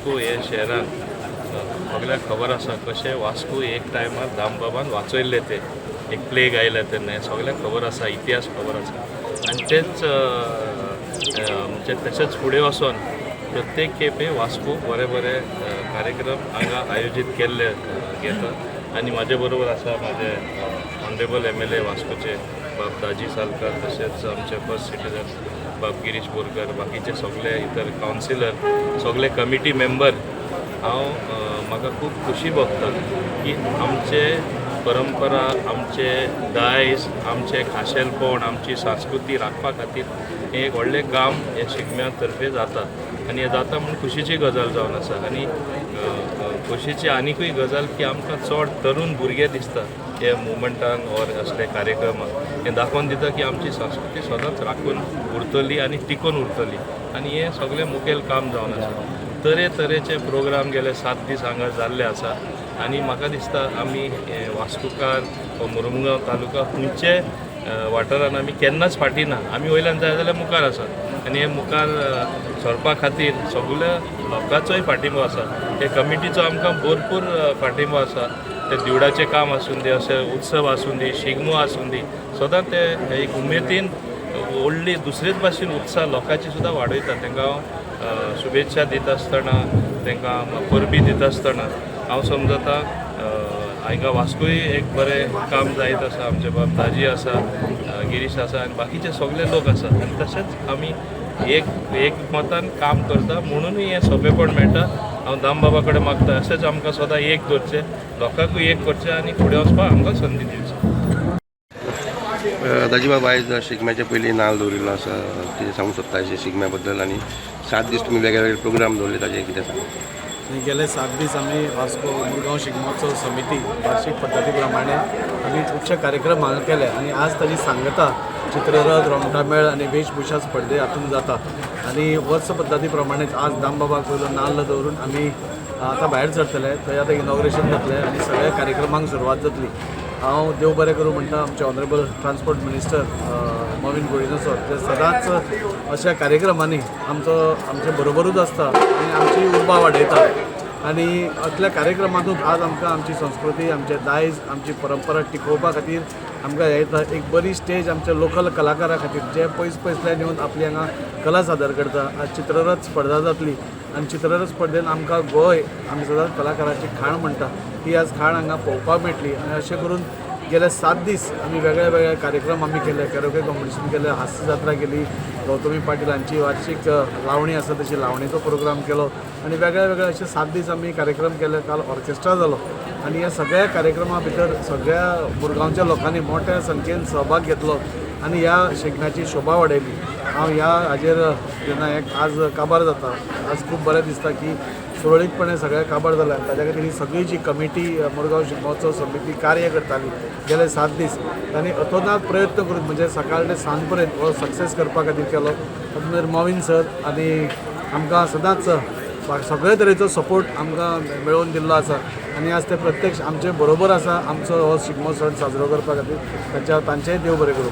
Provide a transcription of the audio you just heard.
वास्को हे शहरान सगळ्यांक खबर आसा कशें वास्को एक टायमार दामबाबान वाचयल्ले ते एक प्लेग आयले तेन्ना हें सगळ्यांक खबर आसा इतिहास खबर आसा आनी तेच म्हणजे तशेंच फुडें वचोन प्रत्येक खेपे वास्को बरे बरे कार्यक्रम हांगा आयोजीत केल्ले घेता आनी म्हाजे बरोबर आसा म्हाजे ऑनरेबल MLA वास्कोचे बाब दाजी सालकार तशेंच आमचे फर्स्ट सिटीजन बाब गिरीश बोरकर बाकीचे सगळे इतर कावन्सिलर सगळे कमिटी मेंबर हांव म्हाका खूब खुशी भोगता की आमचे परंपरा आमचे दायज आमचे खाशेलपण आमची संस्कृती राखपा खातीर हें एक व्हडलें काम हे शिगम्या तर्फे जाता आनी हें जाता म्हणून खुशीची गजाल जावन आसा आनी खोशेची आनीकूय गजाल की आमकां चड तरूण भुरगे दिसता हे मुवमेंटान ऑर असले कार्यक्रमाक हें दाखोवन दिता की आमची संस्कृती सदांच राखून उरतली आनी टिकून उरतली आनी हें सगळें मुखेल काम जावन आसा तरेतरेचे प्रोग्राम गेले 7 दीस हांगा जाल्ले आसा आनी म्हाका दिसता आमी वास्कोकार वा मुरुमगांव तालुका खंयचे वाठारान आमी केन्नाच फाटीं ना आमी वयल्यान जाय जाल्यार मुखार आसा आनी हे मुखार सरपा खातीर सगळ्या लोकांचोय फाटिंबो आसा हे कमिटीचो आमकां भरपूर फाटिंबो आसा ते दिवडाचें काम आसूं दी अशे उत्सव आसूं दी शिगमो आसूं दी सदां ते एक उमेदीन व्हडली दुसरेच भाशेन उत्साह लोकांची सुद्दां वाडयता तांकां हांव शुभेच्छा दिता आसतना तांकां परबी दिता आसतना हांव समजता हांगा वास्कोय एक बरें काम जायत आसा आमचे बाब दाजी आसा गिरीश आसा आनी बाकीचे सगळे लोक आसात आनी तशेंच आमी एक मतान काम करता म्हणूनय हें सोंपेपण मेळटा हांव दामबाबा कडेन मागता अशेंच आमकां सदां एक दवरचें लोकांकूय एक करचें आनी फुडें वचपाक आमकां संदी दिवची दाजीबाब आयज शिगम्याच्या पयलीं नाल्ल दवरिल्लो आसा कितें सांगूं सोदता शिगम्या बद्दल आनी 7 दीस तुमी वेगळे वेगळे प्रोग्राम दवरले ताजें कितें सांग गेले 7 दीस आमी वास्को मुरगांव शिगमोत्सव समिती वार्षिक पद्दती प्रमाणे आमी खुबशे कार्यक्रम हांगा केले आनी आज ताची सांगता चित्ररथ रोमटामेळ आनी वेशभूषा स्पर्धे हातूंत जाता आनी वर्स पद्दती प्रमाणेच आज दामबाबाक पयलो नाल्ल दवरून आमी आतां भायर सरतले थंय आतां इनॉग्रेशन जातलें आनी सगळ्या कार्यक्रमांक सुरवात जातली हांव देव बरें करूं म्हणटा आमचे honourable transport minister Mauvin Govind sir ते सदांच अशा कार्यक्रमांनी आमचे बरोबरूच आसता आनी आमची उर्बा वाडयता आनी असल्या कार्यक्रमांतूच आज आमकां आमची संस्कृती आमचे दायज आमची परंपरा टिकोवपा खातीर आमकां येता एक बरी स्टेज आमच्या लोकल कलाकारा खातीर जे पयसल्यान येवन आपली हांगा कला सादर करता आज चित्ररथ स्पर्धा जातली आनी चित्ररथ स्पर्धेन आमकां गोंय आमी सदांच कलाकाराची खाण म्हणटा ही आज खाण हांगा पळोवपाक मेळटली आनी अशें करून गेले 7 दीस आमी वेगळे वेगळे कार्यक्रम आमी केले कॅरोके कॉम्पिटिशन केले हास्य जात्रा केली गौतमी पाटील हांची वार्षिक लावणी आसा तशी लावणीचो प्रोग्राम केलो आनी वेगळे वेगळे अशे 7 दीस आमी कार्यक्रम केले काल ऑर्केस्ट्रा जालो आनी ह्या सगळ्या कार्यक्रमा भितर सगळ्या मुरगांवच्या लोकांनी मोठ्या संख्येन सहभाग घेतलो आनी ह्या शिगम्याची शोभा वाडयली हांव ह्या हाजेर जेन्ना आज काबार जाता आज खूब बरें दिसता की सुरळीतपणे सगळें काबार जालें ताच्या खातीर ही सगळी जी कमिटी मुरगांव शिगमोत्सव समिती कार्य करताली गेले 7 दीस तांणी अतोनात प्रयत्न करून म्हणजे सकाळ ते सांज पर्यंत हो सक्सेस करपा खातीर केलो तातूंत मोविन सर आनी आमकां सदांच सगळे तरेचो सपोर्ट आमकां मेळोवन दिल्लो आसा आनी आज ते प्रत्यक्ष आमचे बरोबर आसा आमचो हो शिगमो सण साजरो करपा खातीर तांचेय देव बरें करूं.